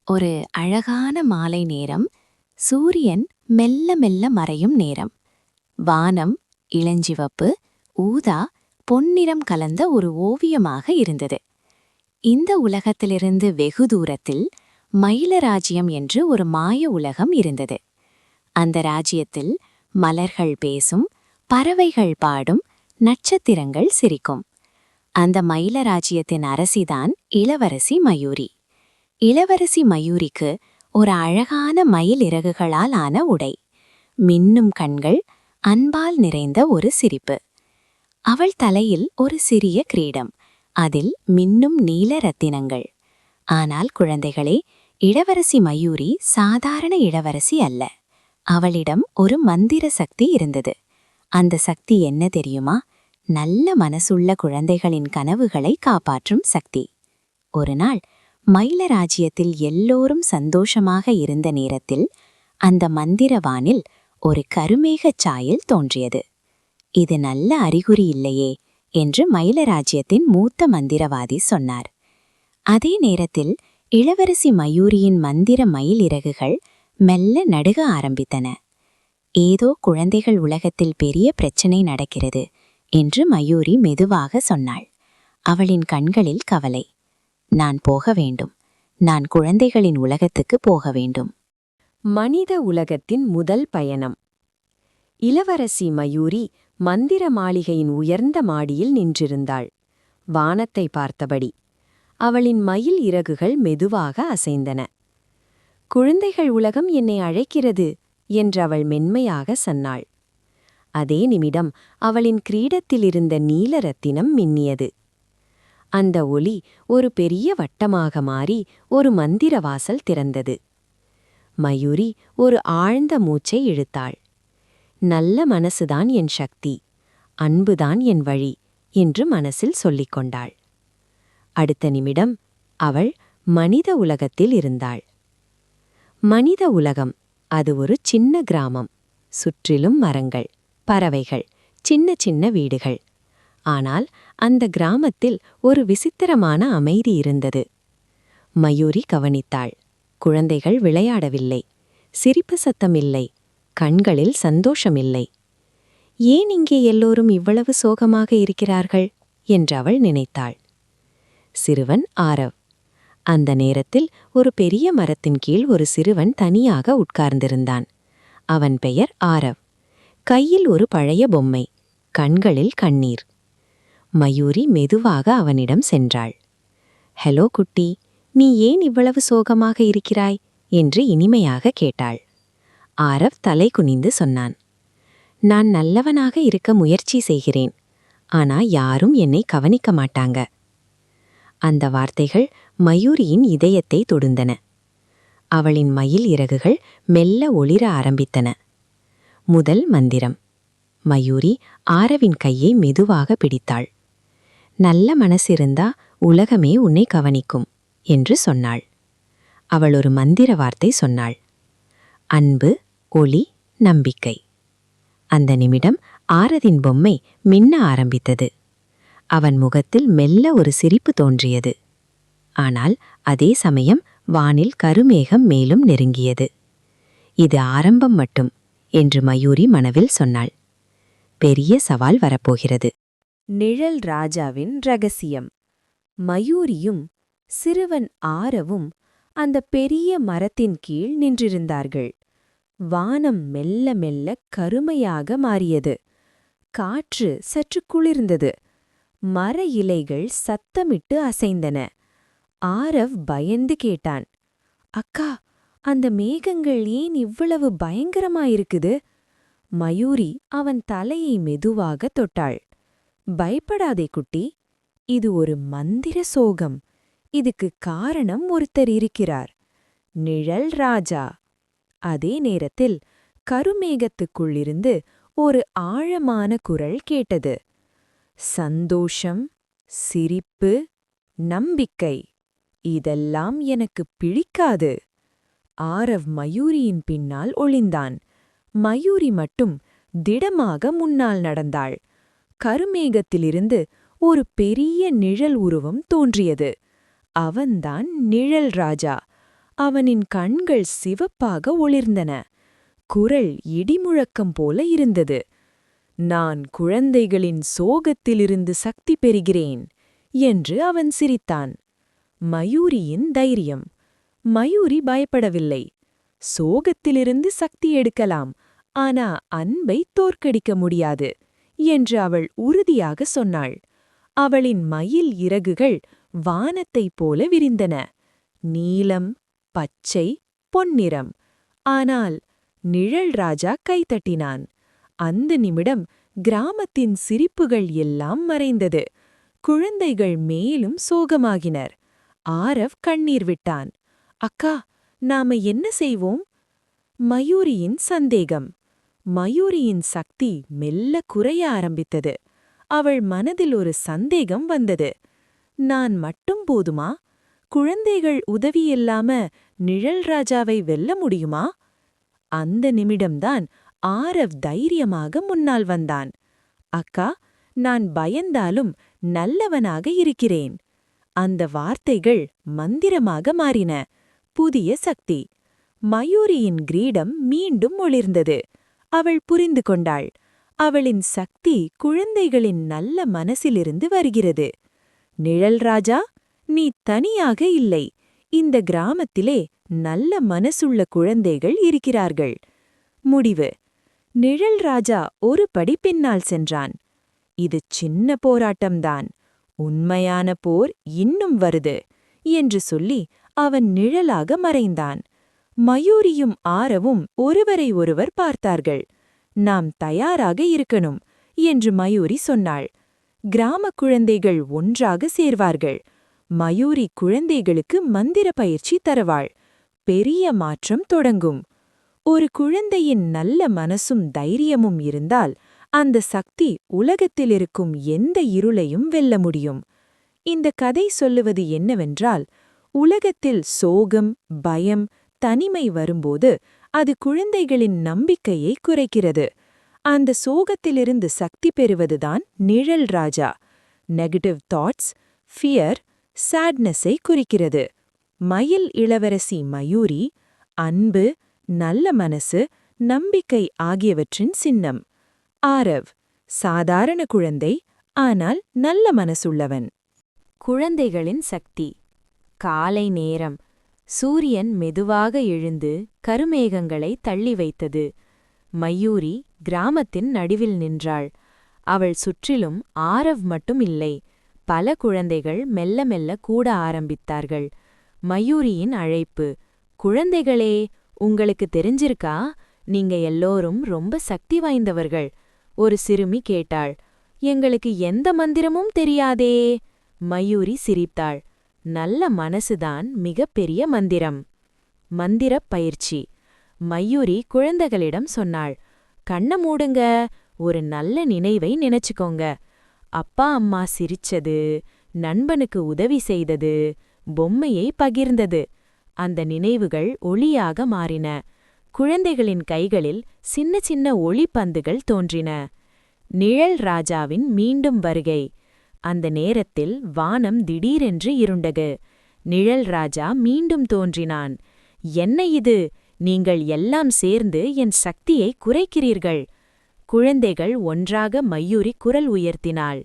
ஒரு அழகான மாலை நேரம். சூரியன் மெல்ல மெல்ல மறையும் நேரம். வானம் இளஞ்சிவப்பு, ஊதா, பொன்னிறம் கலந்த ஒரு ஓவியமாக இருந்தது. இந்த உலகத்திலிருந்து வெகு தூரத்தில் மயிலராஜ்யம் என்று ஒரு மாய உலகம் இருந்தது. அந்த ராஜ்யத்தில் மலர்கள் பேசும், பறவைகள் பாடும், நட்சத்திரங்கள் சிரிக்கும். அந்த மயிலராஜ்யத்தின் அரசிதான் இளவரசி மயூரி. இளவரசி மயூரிக்கு ஒரு அழகான மயில் இறகுகளால் ஆன உடை, மின்னும் கண்கள், அன்பால் நிறைந்த ஒரு சிரிப்பு. அவள் தலையில் ஒரு சிறிய கிரீடம், அதில் மின்னும் நீல ரத்தினங்கள். ஆனால் குழந்தைகளே, இளவரசி மயூரி சாதாரண இளவரசி அல்ல. அவளிடம் ஒரு மந்திர சக்தி இருந்தது. அந்த சக்தி என்ன தெரியுமா? நல்ல மனசுள்ள குழந்தைகளின் கனவுகளை காப்பாற்றும் சக்தி. ஒரு நாள் மயிலராஜ்யத்தில் எல்லோரும் சந்தோஷமாக இருந்த நேரத்தில் அந்த மந்திரவானில் ஒரு கருமேகச் சாயல் தோன்றியது. இது நல்ல அறிகுறி இல்லையே என்று மயிலராஜ்யத்தின் மூத்த மந்திரவாதி சொன்னார். அதே நேரத்தில் இளவரசி மயூரியின் மந்திர மயில் இறகுகள் மெல்ல நடுக ஆரம்பித்தன. ஏதோ குழந்தைகள் உலகத்தில் பெரிய பிரச்சனை நடக்கிறது என்று மயூரி மெதுவாக சொன்னாள். அவளின் கண்களில் கவலை. நான் போக வேண்டும். நான் குழந்தைகளின் உலகத்துக்கு போக வேண்டும். மனித உலகத்தின் முதல் பயணம். இளவரசி மயூரி மந்திர மாளிகையின் உயர்ந்த மாடியில் நின்றிருந்தாள், வானத்தை பார்த்தபடி. அவளின் மயில் இறகுகள் மெதுவாக அசைந்தன. குழந்தைகள் உலகம் என்னை அழைக்கிறது என்று அவள் மென்மையாக சொன்னாள். அதே நிமிடம் அவளின் கிரீடத்திலிருந்த நீல ரத்தினம் மின்னியது. அந்த ஒளி ஒரு பெரிய வட்டமாக மாறி ஒரு மந்திர வாசல் திறந்தது. மயூரி ஒரு ஆழ்ந்த மூச்சை இழுத்தாள். நல்ல மனசுதான் என் சக்தி, அன்புதான் என் வழி என்று மனசில் சொல்லிக் கொண்டாள். அடுத்த நிமிடம் அவள் மனித உலகத்தில் இருந்தாள். மனித உலகம், அது ஒரு சின்ன கிராமம். சுற்றிலும் மரங்கள், பறவைகள், சின்ன சின்ன வீடுகள். ஆனால் அந்த கிராமத்தில் ஒரு விசித்திரமான அமைதி இருந்தது. மயூரி கவனித்தாள். குழந்தைகள் விளையாடவில்லை, சிரிப்பு சத்தம் இல்லை, கண்களில் சந்தோஷமில்லை. ஏன் இங்கே எல்லோரும் இவ்வளவு சோகமாக இருக்கிறார்கள் என்று அவள் நினைத்தாள். சிறுவன் ஆரவ். அந்த நேரத்தில் ஒரு பெரிய மரத்தின் கீழ் ஒரு சிறுவன் தனியாக உட்கார்ந்திருந்தான். அவன் பெயர் ஆரவ். கையில் ஒரு பழைய பொம்மை, கண்களில் கண்ணீர். மயூரி மெதுவாக அவனிடம் சென்றாள். ஹலோ குட்டி, நீ ஏன் இவ்வளவு சோகமாக இருக்கிறாய் என்று இனிமையாக கேட்டாள். ஆரவ் தலை குனிந்து சொன்னான். நான் நல்லவனாக இருக்க முயற்சி செய்கிறேன், ஆனா யாரும் என்னை கவனிக்க மாட்டாங்க. அந்த வார்த்தைகள் மயூரியின் இதயத்தை தொடுந்தன. அவளின் மயில் இறகுகள் மெல்ல ஒளிர ஆரம்பித்தன. முதல் மந்திரம். மயூரி ஆரவின் கையை மெதுவாக பிடித்தாள். நல்ல மனசிருந்தா உலகமே உன்னை கவனிக்கும் என்று சொன்னாள். அவள் ஒரு மந்திர வார்த்தை சொன்னாள். அன்பு, ஒளி, நம்பிக்கை. அந்த நிமிடம் ஆரதின் பொம்மை மின்ன ஆரம்பித்தது. அவன் முகத்தில் மெல்ல ஒரு சிரிப்பு தோன்றியது. ஆனால் அதே சமயம் வானில் கருமேகம் மேலும் நெருங்கியது. இது ஆரம்பம் மட்டும் என்று மயூரி மனவில் சொன்னாள். பெரிய சவால் வரப்போகிறது. நிழல் ராஜாவின் ரகசியம். மயூரியும் சிறுவன் ஆரவும் அந்த பெரிய மரத்தின் கீழ் நின்றிருந்தார்கள். வானம் மெல்ல மெல்ல கருமையாக மாறியது. காற்று சற்று குளிர்ந்தது. மர இலைகள் சத்தமிட்டு அசைந்தன. ஆரவ் பயந்து கேட்டான். அக்கா, அந்த மேகங்கள் ஏன் இவ்வளவு பயங்கரமாயிருக்குது? மயூரி அவன் தலையை மெதுவாக தொட்டாள். பயப்படாதே குட்டி, இது ஒரு மந்திர சோகம். இதுக்கு காரணம் ஒருத்தர் இருக்கிறார், நிழல் ராஜா. அதே நேரத்தில் கருமேகத்துக்குள்ளிருந்து ஒரு ஆழமான குரல் கேட்டது. சந்தோஷம், சிரிப்பு, நம்பிக்கை, இதெல்லாம் எனக்கு பிடிக்காது. ஆரவ் மயூரியின் பின்னால் ஒளிந்தான். மயூரி மட்டும் திடமாக முன்னால் நடந்தாள். கருமேகத்திலிருந்து ஒரு பெரிய நிழல் உருவம் தோன்றியது. அவன்தான் நிழல் ராஜா. அவனின் கண்கள் சிவப்பாக ஒளிர்ந்தன. குரல் இடிமுழக்கம் போல இருந்தது. நான் குழந்தைகளின் சோகத்திலிருந்து சக்தி பெறுகிறேன் என்று அவன் சிரித்தான். மயூரியின் தைரியம். மயூரி பயப்படவில்லை. சோகத்திலிருந்து சக்தி எடுக்கலாம், ஆனா அன்பை தோற்கடிக்க முடியாது என்று அவள் உறுதியாக சொன்னாள். அவளின் மயில் இறகுகள் வானத்தைப் போல விரிந்தன. நீலம், பச்சை, பொன்னிறம். ஆனால் நிழல் ராஜா கைதட்டினான். அந்த நிமிடம் கிராமத்தின் சிரிப்புகள் எல்லாம் மறைந்தது. குழந்தைகள் மேலும் சோகமாகினர். ஆரவ் கண்ணீர் விட்டான். அக்கா, நாம என்ன செய்வோம்? மயூரியின் சந்தேகம். மயூரியின் சக்தி மெல்ல குறைய ஆரம்பித்தது. அவள் மனதில் ஒரு சந்தேகம் வந்தது. நான் மட்டும் போதுமா? குழந்தைகள் உதவியில்லாம நிழல் ராஜாவை வெல்ல முடியுமா? அந்த நிமிடம்தான் ஆரவ் தைரியமாக முன்னால் வந்தான். அக்கா, நான் பயந்தாலும் நல்லவனாக இருக்கிறேன். அந்த வார்த்தைகள் மந்திரமாக மாறின. புதிய சக்தி. மயூரியின் கிரீடம் மீண்டும் ஒளிர்ந்தது. அவள் புரிந்து கொண்டாள். அவளின் சக்தி குழந்தைகளின் நல்ல மனசிலிருந்து வருகிறது. நிழல் ராஜா, நீ தனியாக இல்லை. இந்த கிராமத்திலே நல்ல மனசுள்ள குழந்தைகள் இருக்கிறார்கள். முடிவு. நிழல் ராஜா ஒரு படி பின்னால் சென்றான். இது சின்ன போராட்டம்தான். உண்மையான போர் இன்னும் வருது என்று சொல்லி அவன் நிழலாக மறைந்தான். மயூரியும் ஆரவும் ஒருவரை ஒருவர் பார்த்தார்கள். நாம் தயாராக இருக்கணும் என்று மயூரி சொன்னாள். கிராம குழந்தைகள் ஒன்றாக சேர்வார்கள். மயூரி குழந்தைகளுக்கு மந்திர பயிற்சி தருவாள். பெரிய மாற்றம் தொடங்கும். ஒரு குழந்தையின் நல்ல மனசும் தைரியமும் இருந்தால் அந்த சக்தி உலகத்தில் இருக்கும் எந்த இருளையும் வெல்ல முடியும். இந்த கதை சொல்லுவது என்னவென்றால், உலகத்தில் சோகம், பயம், தனிமை வரும்போது அது குழந்தைகளின் நம்பிக்கையை குறைக்கிறது. அந்த சோகத்திலிருந்து சக்தி பெறுவதுதான் நிழல் ராஜா. நெகட்டிவ் தாட்ஸ், ஃபியர், சேட்னஸை குறிக்கிறது. மயில் இளவரசி மயூரி அன்பு, நல்ல மனசு, நம்பிக்கை ஆகியவற்றின் சின்னம். ஆரவ் சாதாரண குழந்தை, ஆனால் நல்ல மனசுள்ளவன். குழந்தைகளின் சக்தி. காலை நேரம். சூரியன் மெதுவாக எழுந்து கருமேகங்களை தள்ளி வைத்தது. மயூரி கிராமத்தின் நடுவில் நின்றாள். அவள் சுற்றிலும் ஆரவ் மட்டும் இல்லை. பல குழந்தைகள் மெல்ல மெல்ல கூட ஆரம்பித்தார்கள். மயூரியின் அழைப்பு. குழந்தைகளே, உங்களுக்கு தெரிஞ்சிருக்கா, நீங்க எல்லோரும் ரொம்ப சக்தி வாய்ந்தவர்கள். ஒரு சிறுமி கேட்டாள். எங்களுக்கு எந்த மந்திரமும் தெரியாதே. மயூரி சிரித்தாள். நல்ல மனசுதான் மிகப்பெரிய மந்திரம். மந்திரப் பயிற்சி. மயூரி குழந்தைகளிடம் சொன்னாள். கண்ண மூடுங்க, ஒரு நல்ல நினைவை நினைச்சுக்கோங்க. அப்பா அம்மா சிரிச்சது, நண்பனுக்கு உதவி செய்தது, பொம்மையை பகிர்ந்தது. அந்த நினைவுகள் ஒளியாக மாறின. குழந்தைகளின் கைகளில் சின்ன சின்ன ஒளிப்பந்துகள் தோன்றின. நிழல் ராஜாவின் மீண்டும் வருகை. அந்த நேரத்தில் வானம் திடீரென்று இருண்டது. நிழல் ராஜா மீண்டும் தோன்றினான். என்ன இது? நீங்கள் எல்லாம் சேர்ந்து என் சக்தியை குறைக்கிறீர்கள். குழந்தைகள் ஒன்றாக மயூரி குரல் உயர்த்தினாள்.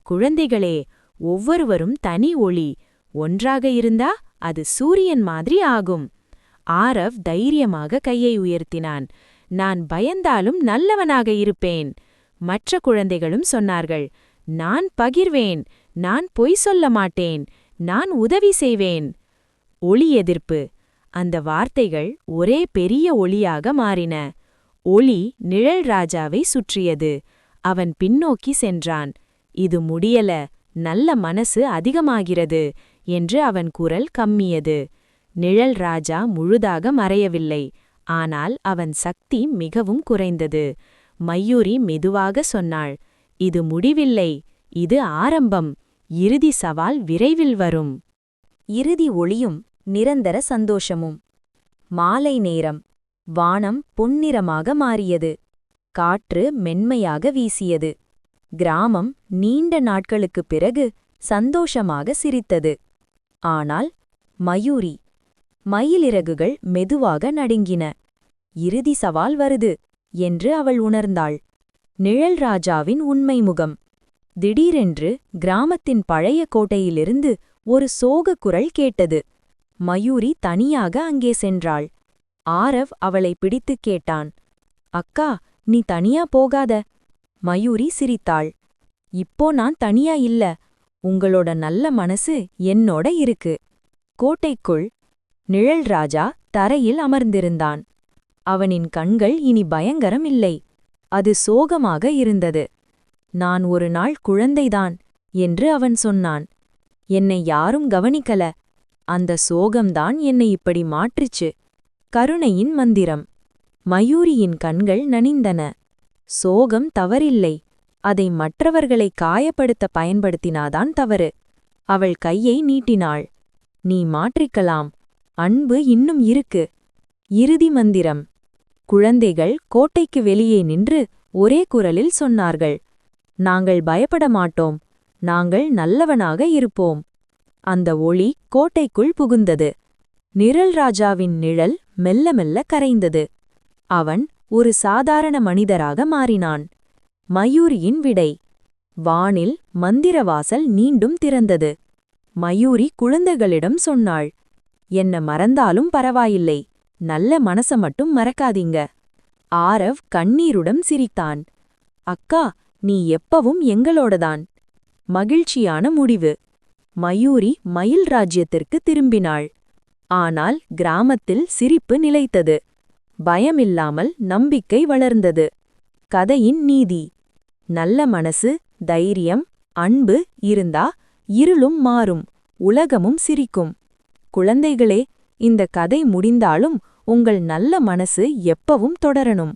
குழந்தைகளே, ஒவ்வொருவரும் தனி ஒளி. ஒன்றாக இருந்தா அது சூரியன் மாதிரி ஆகும். ஆரவ் தைரியமாக கையை உயர்த்தினான். நான் பயந்தாலும் நல்லவனாக இருப்பேன். மற்ற குழந்தைகளும் சொன்னார்கள். நான் பகிர்வேன். நான் பொய் சொல்ல மாட்டேன். நான் உதவி செய்வேன். ஒளி எதிர்ப்பு. அந்த வார்த்தைகள் ஒரே பெரிய ஒளியாக மாறின. ஒளி நிழல் ராஜாவை சுற்றியது. அவன் பின்னோக்கி சென்றான். இது முடியல, நல்ல மனசு அதிகமாகிறது என்று அவன் குரல் கம்மியது. நிழல் ராஜா முழுதாக மறையவில்லை. ஆனால் அவன் சக்தி மிகவும் குறைந்தது. மயூரி மெதுவாக சொன்னாள். இது முடிவில்லை, இது ஆரம்பம். இறுதி சவால் விரைவில் வரும். இறுதி ஒளியும் நிரந்தர சந்தோஷமும். மாலை நேரம். வானம் பொன்னிறமாக மாறியது. காற்று மென்மையாக வீசியது. கிராமம் நீண்ட நாட்களுக்குப் பிறகு சந்தோஷமாக சிரித்தது. ஆனால் மயூரி மயிலிறகுகள் மெதுவாக நடுங்கின. இறுதி சவால் வருது என்று அவள் உணர்ந்தாள். நிழல் ராஜாவின் உண்மை முகம். திடீரென்று கிராமத்தின் பழைய கோட்டையிலிருந்து ஒரு சோகக் குரல் கேட்டது. மயூரி தனியாக அங்கே சென்றாள். ஆரவ் அவளை பிடித்துக் கேட்டான். அக்கா, நீ தனியா போகாத. மயூரி சிரித்தாள். இப்போ நான் தனியா இல்ல. உங்களோட நல்ல மனசு என்னோட இருக்கு. கோட்டைக்குள் நிழல் ராஜா தரையில் அமர்ந்திருந்தான். அவனின் கண்கள் இனி பயங்கரம் இல்லை. அது சோகமாக இருந்தது. நான் ஒரு நாள் குழந்தைதான் என்று அவன் சொன்னான். என்னை யாரும் கவனிக்கல. அந்த சோகம்தான் என்னை இப்படி மாற்றிச்சு. கருணையின் மந்திரம். மயூரியின் கண்கள் நனிந்தன. சோகம் தவறில்லை. அதை மற்றவர்களை காயப்படுத்த பயன்படுத்தினாதான் தவறு. அவள் கையை நீட்டினாள். நீ மாற்றிக்கலாம். அன்பு இன்னும் இருக்கு. இறுதி மந்திரம். குழந்தைகள் கோட்டைக்கு வெளியே நின்று ஒரே குரலில் சொன்னார்கள். நாங்கள் பயப்பட மாட்டோம். நாங்கள் நல்லவனாக இருப்போம். அந்த ஒளி கோட்டைக்குள் புகுந்தது. நிழல் ராஜாவின் நிழல் மெல்ல மெல்ல கரைந்தது. அவன் ஒரு சாதாரண மனிதராக மாறினான். மயூரியின் விடை. வானில் மந்திரவாசல் மீண்டும் திறந்தது. மயூரி குழந்தைகளிடம் சொன்னாள். என்ன மறந்தாலும் பரவாயில்லை. நல்ல மனச மட்டும் மறக்காதீங்க. ஆரவ் கண்ணீருடன் சிரித்தான். அக்கா, நீ எப்பவும் எங்களோடதான். மகிழ்ச்சியான முடிவு. மயூரி மயில் ராஜ்யத்திற்கு திரும்பினாள். ஆனால் கிராமத்தில் சிரிப்பு நிலைத்தது. பயமில்லாமல் நம்பிக்கை வளர்ந்தது. கதையின் நீதி. நல்ல மனசு, தைரியம், அன்பு இருந்தா இருளும் மாறும், உலகமும் சிரிக்கும். குழந்தைகளே, இந்த கதை முடிந்தாலும் உங்கள் நல்ல மனசு எப்பவும் தொடரணும்.